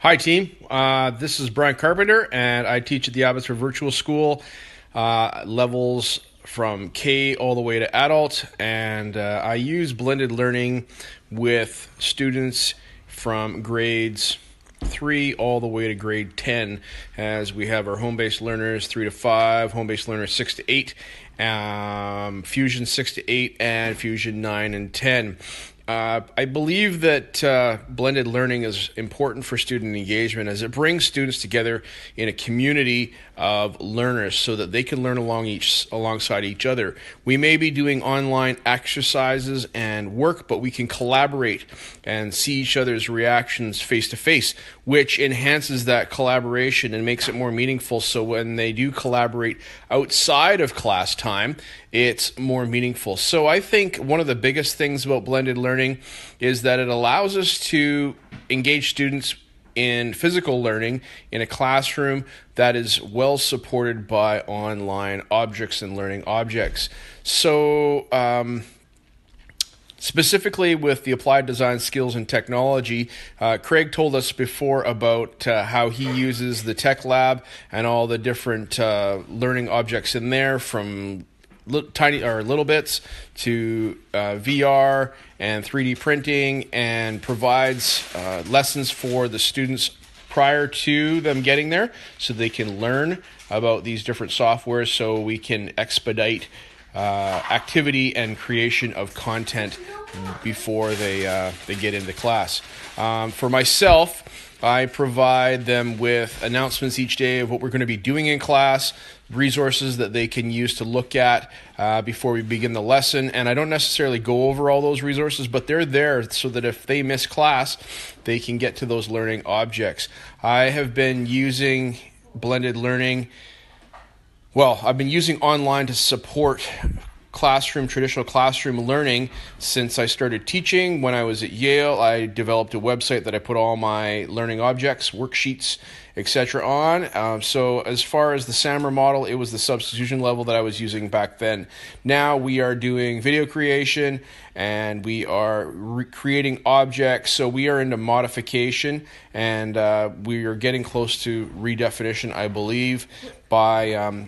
Hi, team. This is Bryon Carpenter, and I teach at the AbbySchools Virtual School, levels from K all the way to adult, and I use blended learning with students from grades 3 all the way to grade 10, as we have our home-based learners 3 to 5, home-based learners 6 to 8, Fusion 6 to 8, and Fusion 9 and 10. I believe that blended learning is important for student engagement, as it brings students together in a community of learners so that they can learn alongside each other. We may be doing online exercises and work, but we can collaborate and see each other's reactions face to face, which enhances that collaboration and makes it more meaningful. So when they do collaborate outside of class time, it's more meaningful. So I think one of the biggest things about blended learning is that it allows us to engage students in physical learning in a classroom that is well supported by online objects and learning objects. So specifically with the applied design skills and technology, Craig told us before about how he uses the tech lab and all the different learning objects in there, from little bits to VR and 3D printing, and provides lessons for the students prior to them getting there so they can learn about these different softwares, so we can expedite activity and creation of content before they get into class. For myself, I provide them with announcements each day of what we're going to be doing in class, resources that they can use to look at before we begin the lesson. And I don't necessarily go over all those resources, but they're there so that if they miss class, they can get to those learning objects. I have been using blended learning. Well, I've been using online to support traditional classroom learning since I started teaching. When I was at Yale, I developed a website that I put all my learning objects, worksheets, etc. on. So as far as the SAMR model, it was the substitution level that I was using back then. Now we are doing video creation and we are creating objects. So we are into modification, and we are getting close to redefinition, I believe, by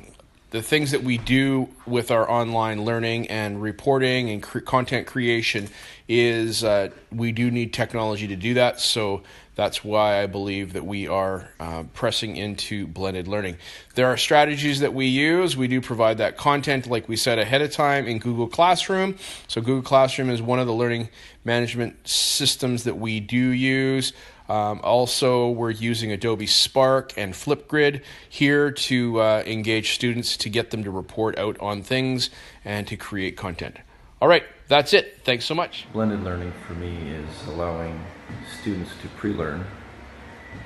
the things that we do with our online learning and reporting and content creation is we do need technology to do that. So that's why I believe that we are pressing into blended learning. There are strategies that we use. We do provide that content, like we said, ahead of time in Google Classroom. So Google Classroom is one of the learning management systems that we do use. Also, we're using Adobe Spark and Flipgrid here to engage students, to get them to report out on things and to create content. All right, that's it. Thanks so much. Blended learning for me is allowing students to pre-learn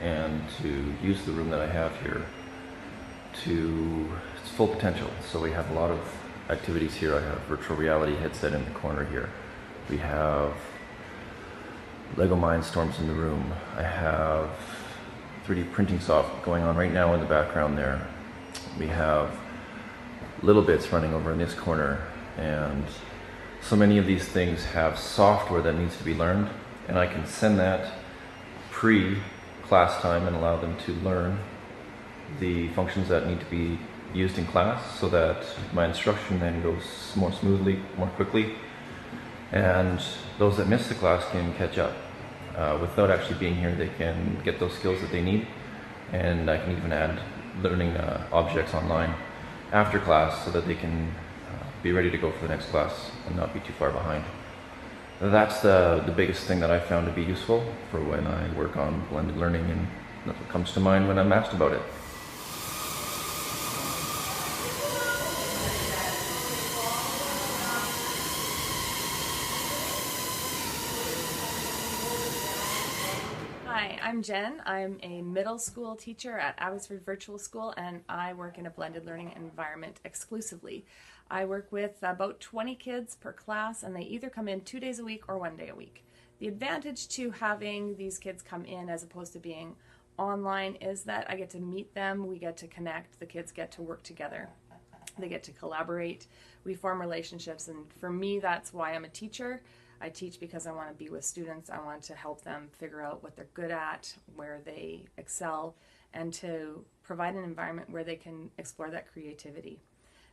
and to use the room that I have here to its full potential. So we have a lot of activities here. I have virtual reality headset in the corner here. We have Lego Mindstorms in the room. I have 3D printing software going on right now in the background there. We have little bits running over in this corner, and so many of these things have software that needs to be learned, and I can send that pre-class time and allow them to learn the functions that need to be used in class, so that my instruction then goes more smoothly, more quickly, and those that miss the class can catch up. Without actually being here, they can get those skills that they need, and I can even add learning objects online after class so that they can be ready to go for the next class and not be too far behind. That's the biggest thing that I found to be useful for when I work on blended learning, and that's what comes to mind when I'm asked about it. Hi, I'm Jen. I'm a middle school teacher at AbbySchools Virtual School, and I work in a blended learning environment exclusively. I work with about 20 kids per class, and they either come in 2 days a week or 1 day a week. The advantage to having these kids come in as opposed to being online is that I get to meet them, we get to connect, the kids get to work together, they get to collaborate, we form relationships, and for me that's why I'm a teacher. I teach because I want to be with students. I want to help them figure out what they're good at, where they excel, and to provide an environment where they can explore that creativity.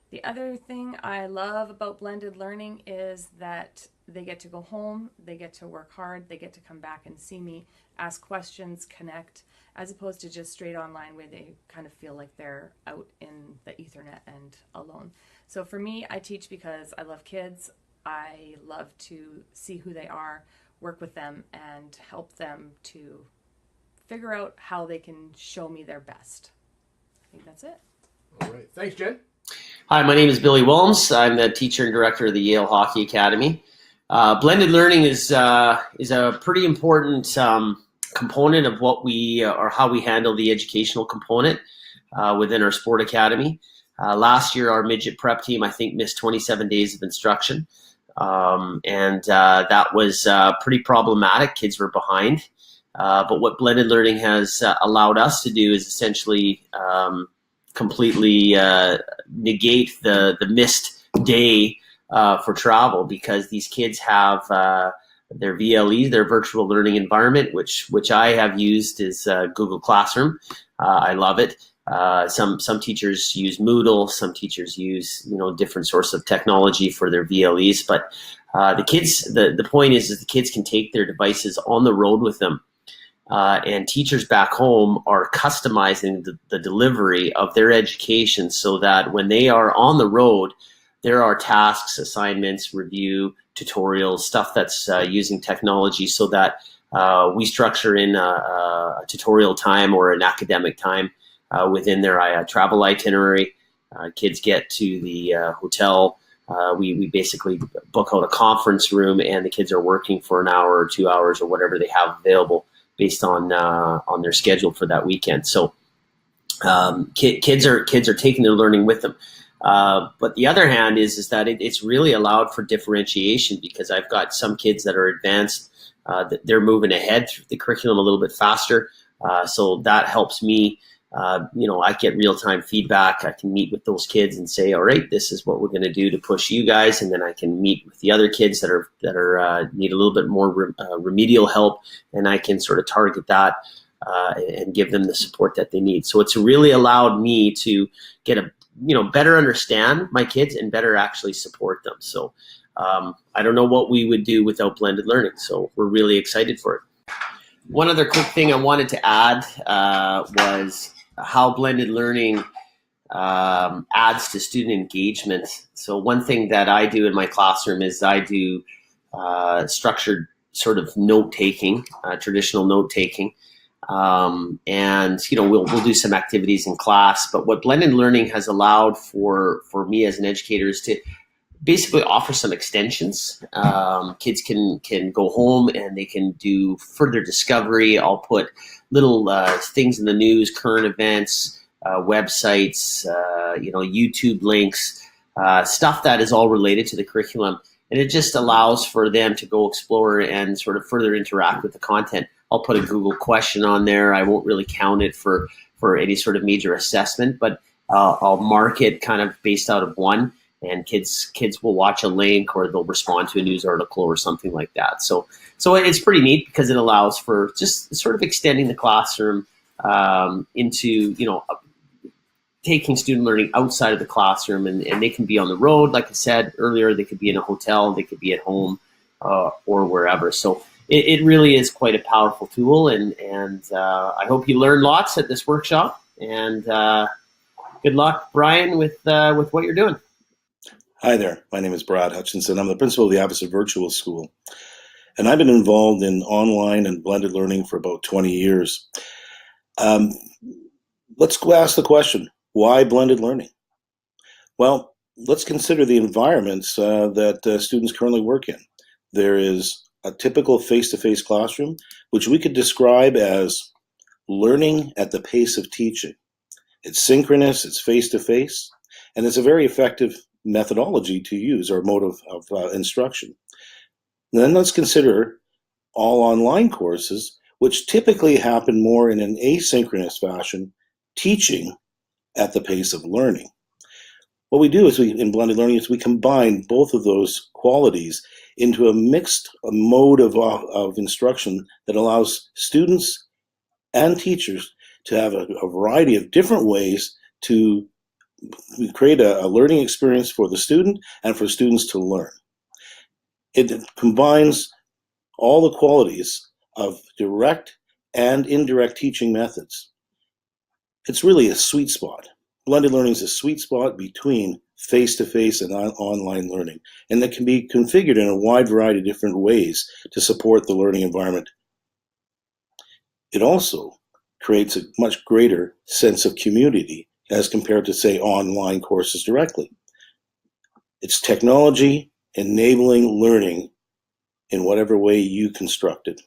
The other thing I love about blended learning is that they get to go home, they get to work hard, they get to come back and see me, ask questions, connect, as opposed to just straight online where they kind of feel like they're out in the Ethernet and alone. So for me, I teach because I love kids. I love to see who they are, work with them, and help them to figure out how they can show me their best. I think that's it. All right. Thanks, Jen. Hi, my name is Billy Wilms. I'm the teacher and director of the Yale Hockey Academy. Blended learning is a pretty important component of what we or how we handle the educational component within our sport academy. Last year, our midget prep team, I think, missed 27 days of instruction, and that was pretty problematic. Kids were behind. But what blended learning has allowed us to do is essentially completely negate the missed day for travel, because these kids have their VLEs, their virtual learning environment, which I have used is Google Classroom. I love it. Some teachers use Moodle, some teachers use different sorts of technology for their VLEs. But the kids, the point is the kids can take their devices on the road with them. And teachers back home are customizing the delivery of their education so that when they are on the road, there are tasks, assignments, review, tutorials, stuff that's using technology, so that we structure in a tutorial time or an academic time within their travel itinerary. Kids get to the hotel. We basically book out a conference room, and the kids are working for an hour or 2 hours or whatever they have available, based on their schedule for that weekend. So kids are taking their learning with them. But the other hand is that it's really allowed for differentiation, because I've got some kids that are advanced, that they're moving ahead through the curriculum a little bit faster. So that helps me. I get real-time feedback. I can meet with those kids and say, all right, this is what we're going to do to push you guys. And then I can meet with the other kids that are need a little bit more remedial help, and I can sort of target that and give them the support that they need. So it's really allowed me to get better understand my kids and better actually support them. So I don't know what we would do without blended learning. So we're really excited for it. One other quick thing I wanted to add was how blended learning adds to student engagement. So one thing that I do in my classroom is I do structured sort of note-taking, traditional note-taking. And we'll do some activities in class. But what blended learning has allowed for me as an educator is to basically offer some extensions. Kids can go home and they can do further discovery. I'll put little things in the news, current events, websites, YouTube links, stuff that is all related to the curriculum. And it just allows for them to go explore and sort of further interact with the content. I'll put a Google question on there. I won't really count it for any sort of major assessment, but I'll mark it kind of based out of one. And kids will watch a link, or they'll respond to a news article or something like that. So it's pretty neat, because it allows for just sort of extending the classroom into taking student learning outside of the classroom, and they can be on the road, like I said earlier. They could be in a hotel, they could be at home, or wherever. So it really is quite a powerful tool, and I hope you learn lots at this workshop. And good luck, Bryon, with what you're doing. Hi there, my name is Brad Hutchinson. I'm the principal of the AbbySchools Virtual School, and I've been involved in online and blended learning for about 20 years. Let's go ask the question, why blended learning? Well, let's consider the environments that students currently work in. There is a typical face-to-face classroom, which we could describe as learning at the pace of teaching. It's synchronous, it's face-to-face, and it's a very effective methodology to use, or mode of instruction. And then let's consider all online courses, which typically happen more in an asynchronous fashion, teaching at the pace of learning. What we do is in blended learning is we combine both of those qualities into a mixed mode of instruction that allows students and teachers to have a variety of different ways to create a learning experience for the student and for students to learn. It combines all the qualities of direct and indirect teaching methods. It's really a sweet spot. Blended learning is a sweet spot between face-to-face and online learning, and that can be configured in a wide variety of different ways to support the learning environment. It also creates a much greater sense of community as compared to, say, online courses directly. It's technology enabling learning in whatever way you construct it.